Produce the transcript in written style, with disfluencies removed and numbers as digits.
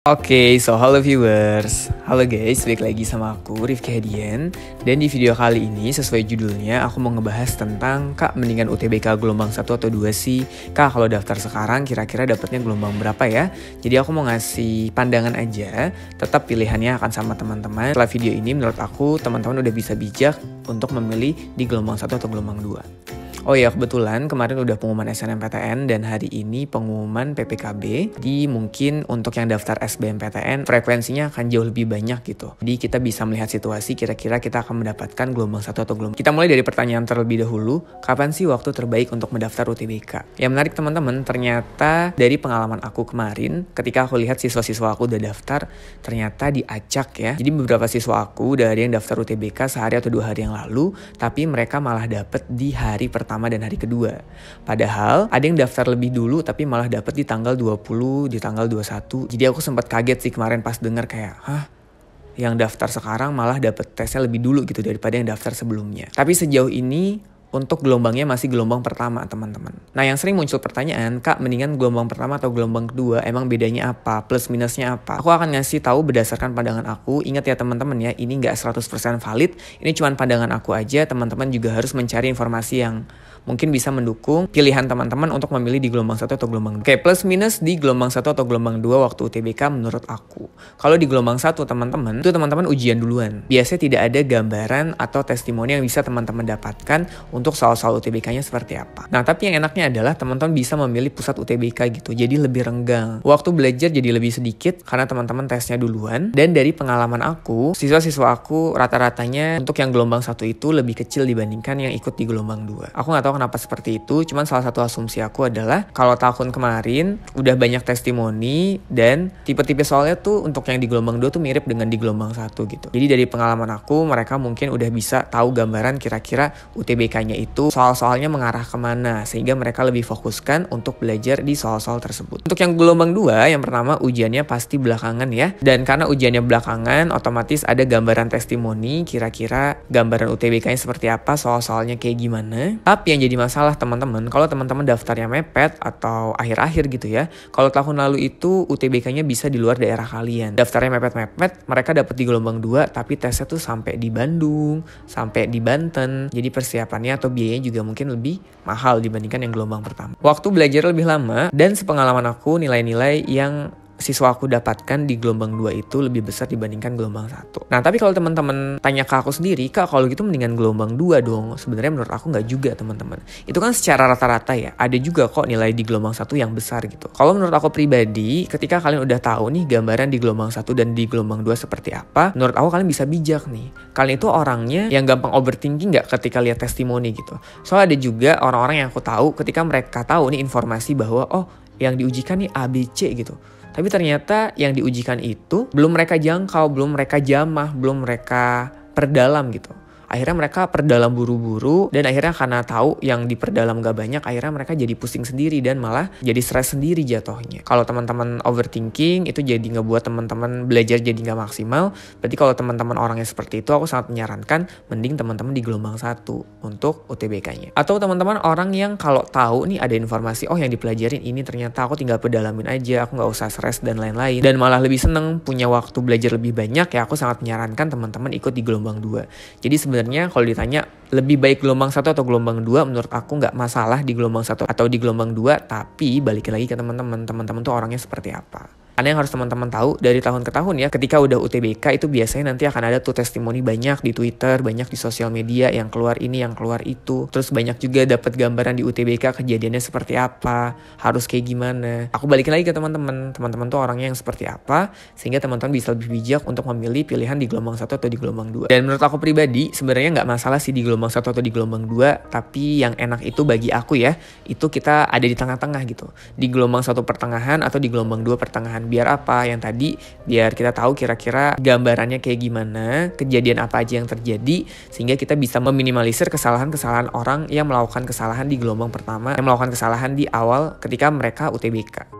Halo viewers. Halo guys, balik lagi sama aku Rifki Hedian. Dan di video kali ini sesuai judulnya aku mau ngebahas tentang Kak, mendingan UTBK gelombang 1 atau 2 sih? Kak, kalau daftar sekarang kira-kira dapatnya gelombang berapa ya? Jadi aku mau ngasih pandangan aja, tetap pilihannya akan sama teman-teman. Setelah video ini menurut aku teman-teman udah bisa bijak untuk memilih di gelombang 1 atau gelombang 2. Oh ya, kebetulan kemarin udah pengumuman SNMPTN dan hari ini pengumuman PPKB. Jadi mungkin untuk yang daftar SBMPTN frekuensinya akan jauh lebih banyak gitu. Jadi kita bisa melihat situasi kira-kira kita akan mendapatkan gelombang 1 atau gelombang. Kita mulai dari pertanyaan terlebih dahulu, kapan sih waktu terbaik untuk mendaftar UTBK? Yang menarik teman-teman, ternyata dari pengalaman aku kemarin ketika aku lihat siswa-siswa aku udah daftar, ternyata diacak ya. Jadi beberapa siswa aku udah ada yang daftar UTBK sehari atau 2 hari yang lalu, tapi mereka malah dapet di hari pertama dan hari kedua. Padahal ada yang daftar lebih dulu tapi malah dapet di tanggal 20, di tanggal 21. Jadi aku sempat kaget sih kemarin pas denger kayak, yang daftar sekarang malah dapet tesnya lebih dulu gitu daripada yang daftar sebelumnya. Tapi sejauh ini untuk gelombangnya masih gelombang pertama teman-teman. Nah, yang sering muncul pertanyaan, Kak, mendingan gelombang pertama atau gelombang kedua, emang bedanya apa? Plus minusnya apa? Aku akan ngasih tahu berdasarkan pandangan aku. Ingat ya teman-teman ya, ini nggak 100% valid. Ini cuma pandangan aku aja. Teman-teman juga harus mencari informasi yang mungkin bisa mendukung pilihan teman-teman untuk memilih di gelombang 1 atau gelombang 2. Oke, plus minus di gelombang 1 atau gelombang 2 waktu UTBK menurut aku. Kalau di gelombang 1 teman-teman, itu teman-teman ujian duluan. Biasanya tidak ada gambaran atau testimoni yang bisa teman-teman dapatkan untuk soal-soal UTBK-nya seperti apa. Nah, tapi yang enaknya adalah teman-teman bisa memilih pusat UTBK gitu. Jadi lebih renggang. Waktu belajar jadi lebih sedikit karena teman-teman tesnya duluan. Dan dari pengalaman aku, siswa-siswa aku rata-ratanya untuk yang gelombang 1 itu lebih kecil dibandingkan yang ikut di gelombang 2. Aku nggak tahu kenapa seperti itu, cuman salah satu asumsi aku adalah kalau tahun kemarin udah banyak testimoni dan tipe-tipe soalnya tuh untuk yang di gelombang 2 tuh mirip dengan di gelombang 1 gitu. Jadi dari pengalaman aku, mereka mungkin udah bisa tahu gambaran kira-kira UTBK-nya itu soal-soalnya mengarah kemana, sehingga mereka lebih fokuskan untuk belajar di soal-soal tersebut. Untuk yang gelombang 2, yang pertama ujiannya pasti belakangan ya, dan karena ujiannya belakangan otomatis ada gambaran testimoni kira-kira gambaran UTBK-nya seperti apa, soal-soalnya kayak gimana. Tapi yang jadi masalah teman-teman, kalau teman-teman daftarnya mepet atau akhir-akhir gitu ya, kalau tahun lalu itu UTBK-nya bisa di luar daerah kalian, daftarnya mepet-mepet, mereka dapat di gelombang 2 tapi tesnya tuh sampai di Bandung, sampai di Banten, jadi persiapannya atau biayanya juga mungkin lebih mahal dibandingkan yang gelombang pertama. Waktu belajar lebih lama, dan sepengalaman aku nilai-nilai yang siswa aku dapatkan di gelombang 2 itu lebih besar dibandingkan gelombang 1. Nah, tapi kalau teman-teman tanya ke aku sendiri, Kak, kalau gitu mendingan gelombang 2 dong. Sebenarnya menurut aku nggak juga teman-teman. Itu kan secara rata-rata ya, ada juga kok nilai di gelombang 1 yang besar gitu. Kalau menurut aku pribadi, ketika kalian udah tahu nih gambaran di gelombang 1 dan di gelombang 2 seperti apa, menurut aku kalian bisa bijak nih. Kalian itu orangnya yang gampang overthinking nggak ketika lihat testimoni gitu. Soalnya ada juga orang-orang yang aku tahu ketika mereka tahu nih informasi bahwa yang diujikan nih ABC gitu. Tapi ternyata yang diujikan itu belum mereka jangkau, belum mereka jamah, belum mereka perdalam gitu. Akhirnya mereka perdalam buru-buru, dan akhirnya karena tahu yang diperdalam gak banyak, akhirnya mereka jadi pusing sendiri dan malah jadi stres sendiri jatuhnya. Kalau teman-teman overthinking, itu jadi ngebuat teman-teman belajar jadi gak maksimal. Berarti kalau teman-teman orangnya seperti itu, aku sangat menyarankan mending teman-teman di gelombang 1 untuk UTBK-nya. Atau teman-teman orang yang kalau tahu nih ada informasi, yang dipelajarin ini ternyata aku tinggal pedalamin aja, aku gak usah stres dan lain-lain, dan malah lebih seneng punya waktu belajar lebih banyak, ya aku sangat menyarankan teman-teman ikut di gelombang 2. Jadi sebenarnya kalau ditanya lebih baik gelombang 1 atau gelombang 2, menurut aku nggak masalah di gelombang 1 atau di gelombang 2, tapi balikin lagi ke teman-teman tuh orangnya seperti apa. Karena yang harus teman-teman tahu dari tahun ke tahun ya, ketika udah UTBK itu biasanya nanti akan ada tuh testimoni banyak di Twitter, banyak di sosial media, yang keluar ini, yang keluar itu. Terus banyak juga dapat gambaran di UTBK kejadiannya seperti apa, harus kayak gimana. Aku balikin lagi ke teman-teman tuh orangnya yang seperti apa, sehingga teman-teman bisa lebih bijak untuk memilih pilihan di gelombang 1 atau di gelombang 2. Dan menurut aku pribadi sebenarnya nggak masalah sih di gelombang 1 atau di gelombang 2, tapi yang enak itu bagi aku ya, itu kita ada di tengah-tengah gitu. Di gelombang 1 pertengahan atau di gelombang 2 pertengahan. Biar apa? Yang tadi, biar kita tahu kira-kira gambarannya kayak gimana, kejadian apa aja yang terjadi, sehingga kita bisa meminimalisir kesalahan-kesalahan orang yang melakukan kesalahan di gelombang pertama, yang melakukan kesalahan di awal ketika mereka UTBK.